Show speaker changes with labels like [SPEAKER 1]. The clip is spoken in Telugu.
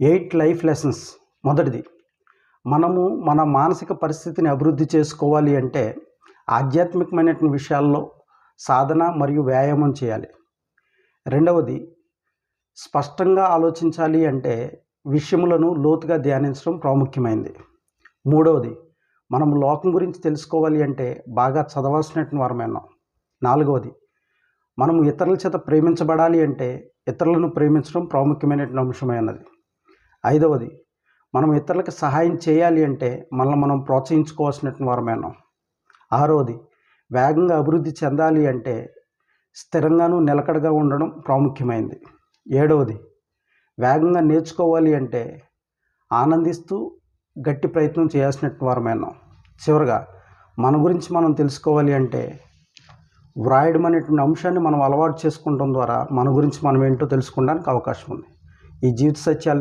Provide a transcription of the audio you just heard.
[SPEAKER 1] 8 లైఫ్ లెసన్స్. మొదటిది, మనము మన మానసిక పరిస్థితిని అభివృద్ధి చేసుకోవాలి అంటే ఆధ్యాత్మికమైనటువంటి విషయాల్లో సాధన మరియు వ్యాయామం చేయాలి. రెండవది, స్పష్టంగా ఆలోచించాలి అంటే విషయములను లోతుగా ధ్యానించడం ప్రాముఖ్యమైనది. మూడవది, మనం లోకం గురించి తెలుసుకోవాలి అంటే బాగా చదవాల్సినటువంటి వారమేనాం. నాలుగవది, మనము ఇతరుల చేత ప్రేమించబడాలి అంటే ఇతరులను ప్రేమించడం ప్రాముఖ్యమైనటువంటి అంశమైనది. ఐదవది, మనం ఇతరులకు సహాయం చేయాలి అంటే మనల్ని మనం ప్రోత్సహించుకోవాల్సినటువంటి వారమేనాం. ఆరవది, వేగంగా అభివృద్ధి చెందాలి అంటే స్థిరంగాను నిలకడగా ఉండడం ప్రాముఖ్యమైనది. ఏడవది, వేగంగా నేర్చుకోవాలి అంటే ఆనందిస్తూ గట్టి ప్రయత్నం చేయాల్సినటువంటి వారమేనాం. చివరగా, మన గురించి మనం తెలుసుకోవాలి అంటే వ్రాయడం అనేటువంటి అంశాన్ని మనం అలవాటు చేసుకోవడం ద్వారా మన గురించి మనం ఏంటో తెలుసుకోవడానికి అవకాశం ఉంది. ఈ జీవిత సత్యాలు